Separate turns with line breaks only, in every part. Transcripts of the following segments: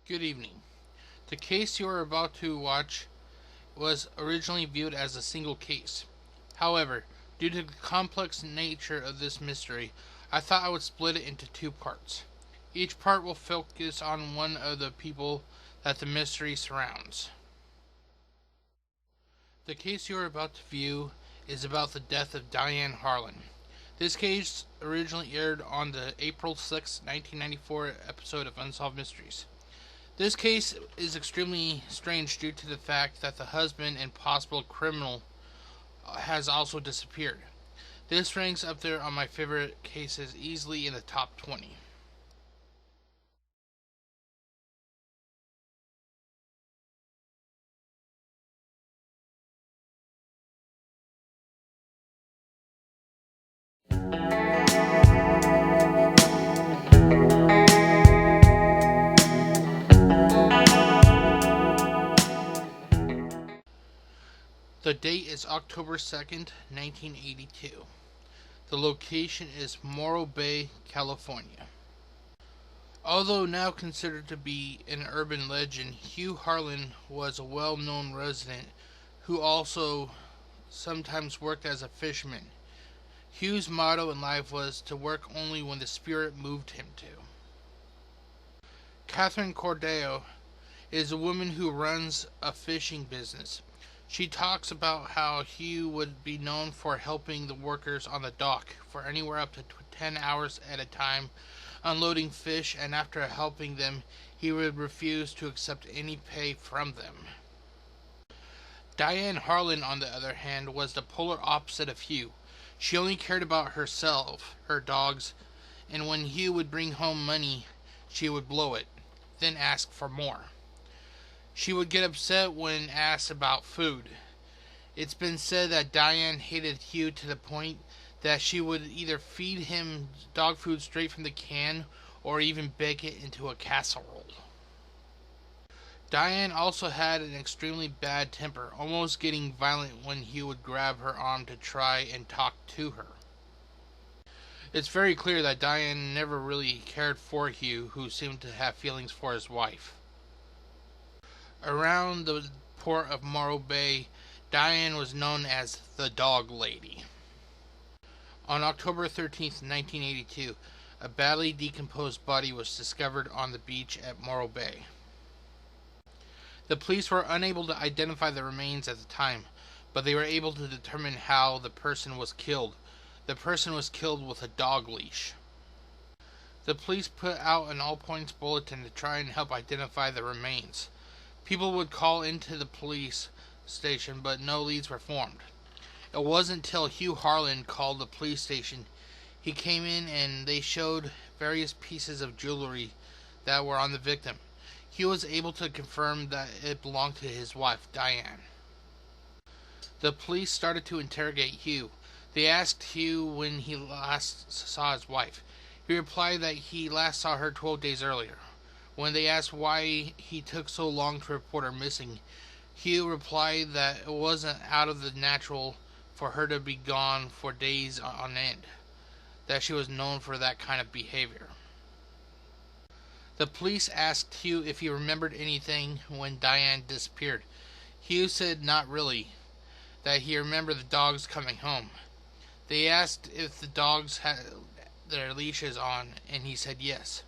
Good evening. The case you are about to watch was originally viewed as a single case. However, due to the complex nature of this mystery, I thought I would split it into two parts. Each part will focus on one of the people that the mystery surrounds. The case you are about to view is about the death of Dian Harlin. This case originally aired on the April 6, 1994 episode of Unsolved Mysteries. This case is extremely strange due to the fact that the husband and possible criminal has also disappeared. This ranks up there on my favorite cases, easily in the top 20. The date is October 2nd, 1982. The location is Morro Bay, California. Although now considered to be an urban legend, Hugh Harlin was a well-known resident who also sometimes worked as a fisherman. Hugh's motto in life was to work only when the spirit moved him to. Catherine Cordero is a woman who runs a fishing business. She talks about how Hugh would be known for helping the workers on the dock for anywhere up to 10 hours at a time unloading fish, and after helping them, he would refuse to accept any pay from them. Dian Harlin, on the other hand, was the polar opposite of Hugh. She only cared about herself, her dogs, and when Hugh would bring home money, she would blow it, then ask for more. She would get upset when asked about food. It's been said that Dian hated Hugh to the point that she would either feed him dog food straight from the can or even bake it into a casserole. Dian also had an extremely bad temper, almost getting violent when Hugh would grab her arm to try and talk to her. It's very clear that Dian never really cared for Hugh, who seemed to have feelings for his wife. Around the port of Morro Bay, Dian was known as the Dog Lady. On October 13, 1982, a badly decomposed body was discovered on the beach at Morro Bay. The police were unable to identify the remains at the time, but they were able to determine how the person was killed. The person was killed with a dog leash. The police put out an all-points bulletin to try and help identify the remains. People would call into the police station, but no leads were formed. It wasn't until Hugh Harlin called the police station. He came in and they showed various pieces of jewelry that were on the victim. Hugh was able to confirm that it belonged to his wife, Dian. The police started to interrogate Hugh. They asked Hugh when he last saw his wife. He replied that he last saw her 12 days earlier. When they asked why he took so long to report her missing, Hugh replied that it wasn't out of the natural for her to be gone for days on end, that she was known for that kind of behavior. The police asked Hugh if he remembered anything when Dian disappeared. Hugh said not really, that he remembered the dogs coming home. They asked if the dogs had their leashes on, and he said yes.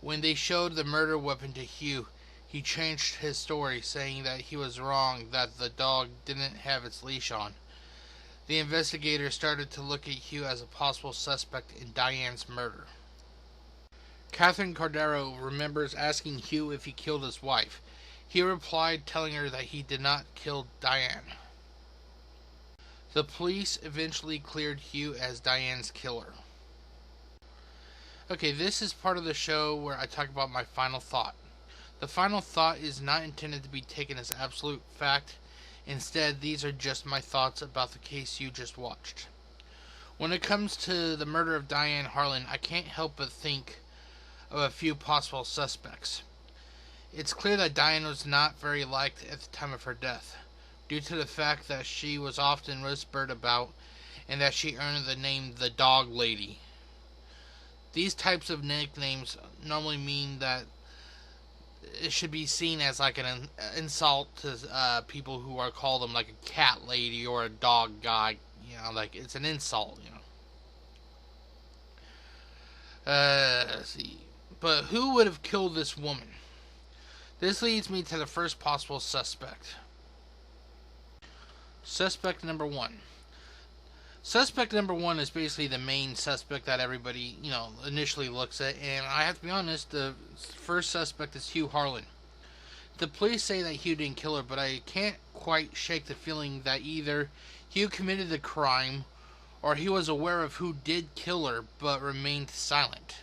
When they showed the murder weapon to Hugh, he changed his story, saying that he was wrong, that the dog didn't have its leash on. The investigators started to look at Hugh as a possible suspect in Dian's murder. Catherine Cordero remembers asking Hugh if he killed his wife. He replied, telling her that he did not kill Dian. The police eventually cleared Hugh as Dian's killer. Okay, this is part of the show where I talk about my final thought. The final thought is not intended to be taken as absolute fact. Instead, these are just my thoughts about the case you just watched. When it comes to the murder of Dian Harlin, I can't help but think of a few possible suspects. It's clear that Dian was not very liked at the time of her death, due to the fact that she was often whispered about and that she earned the name the Dog Lady. These types of nicknames normally mean that it should be seen as like an insult to people who are called them like a cat lady or a dog guy. Like it's an insult. Let's see. But who would have killed this woman? This leads me to the first possible suspect. Suspect number one. Suspect number one is basically the main suspect that everybody, initially looks at. And I have to be honest, the first suspect is Hugh Harlin. The police say that Hugh didn't kill her, but I can't quite shake the feeling that either Hugh committed the crime or he was aware of who did kill her but remained silent.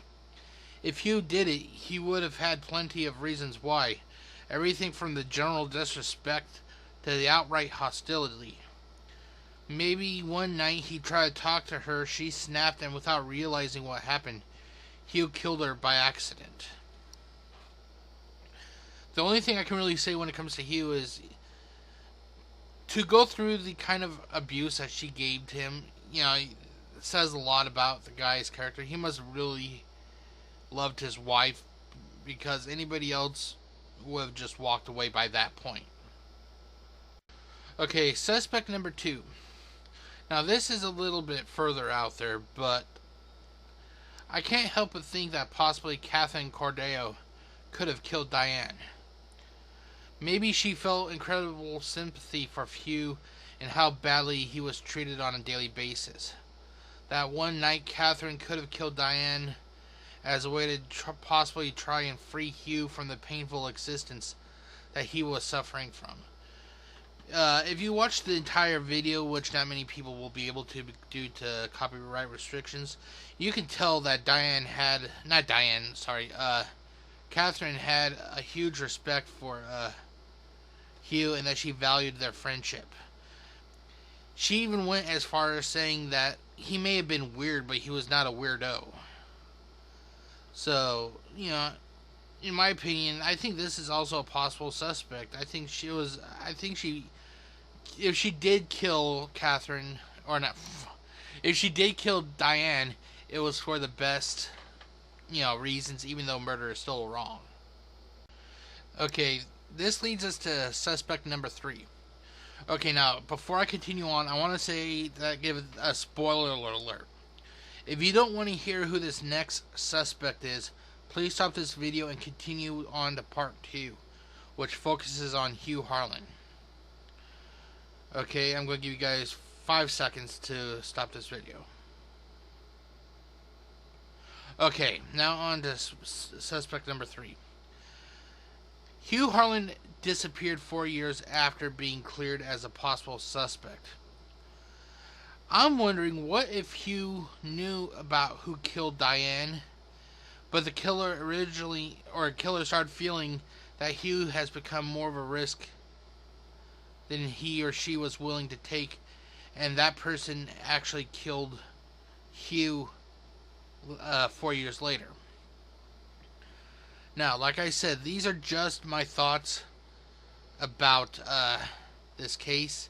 If Hugh did it, he would have had plenty of reasons why. Everything from the general disrespect to the outright hostility. Maybe one night he tried to talk to her, she snapped, and without realizing what happened, Hugh killed her by accident. The only thing I can really say when it comes to Hugh is to go through the kind of abuse that she gave to him, it says a lot about the guy's character. He must have really loved his wife, because anybody else would have just walked away by that point. Okay, suspect number two. Now this is a little bit further out there, but I can't help but think that possibly Catherine Cordeo could have killed Dian. Maybe she felt incredible sympathy for Hugh and how badly he was treated on a daily basis. That one night Catherine could have killed Dian as a way to possibly try and free Hugh from the painful existence that he was suffering from. If you watch the entire video, which not many people will be able to due to copyright restrictions, you can tell that Catherine had a huge respect for Hugh and that she valued their friendship. She even went as far as saying that he may have been weird, but he was not a weirdo. So, in my opinion, I think this is also a possible suspect. If she did kill Catherine, or not, if she did kill Dian, it was for the best, reasons, even though murder is still wrong. Okay, this leads us to suspect number three. Okay, now, before I continue on, I want to give a spoiler alert. If you don't want to hear who this next suspect is, please stop this video and continue on to part 2, which focuses on Hugh Harlin. Okay, I'm going to give you guys 5 seconds to stop this video. Okay, now on to suspect number 3. Hugh Harlin disappeared 4 years after being cleared as a possible suspect. I'm wondering, what if Hugh knew about who killed Dian, but the killer started feeling that Hugh has become more of a risk than he or she was willing to take, and that person actually killed Hugh 4 years later. Now, like I said, these are just my thoughts about this case.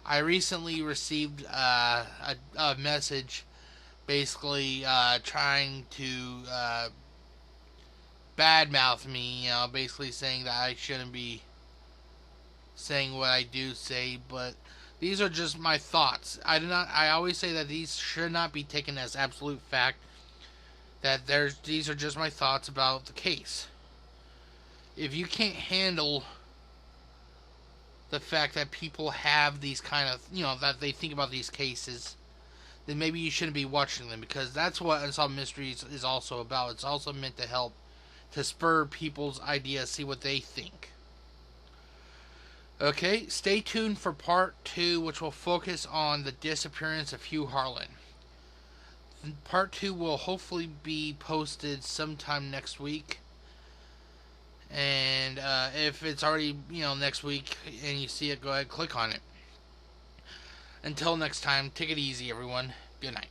I recently received a message basically trying to badmouth me, basically saying that I shouldn't be saying what I do say, but these are just my thoughts. I always say that these should not be taken as absolute fact, that these are just my thoughts about the case. If you can't handle the fact that people have these kind of, that they think about these cases, then maybe you shouldn't be watching them, because that's what Unsolved Mysteries is also about. It's also meant to help to spur people's ideas, see what they think. Okay, stay tuned for part 2, which will focus on the disappearance of Hugh Harlin. Part 2 will hopefully be posted sometime next week. And if it's already, next week and you see it, go ahead and click on it. Until next time, take it easy, everyone. Good night.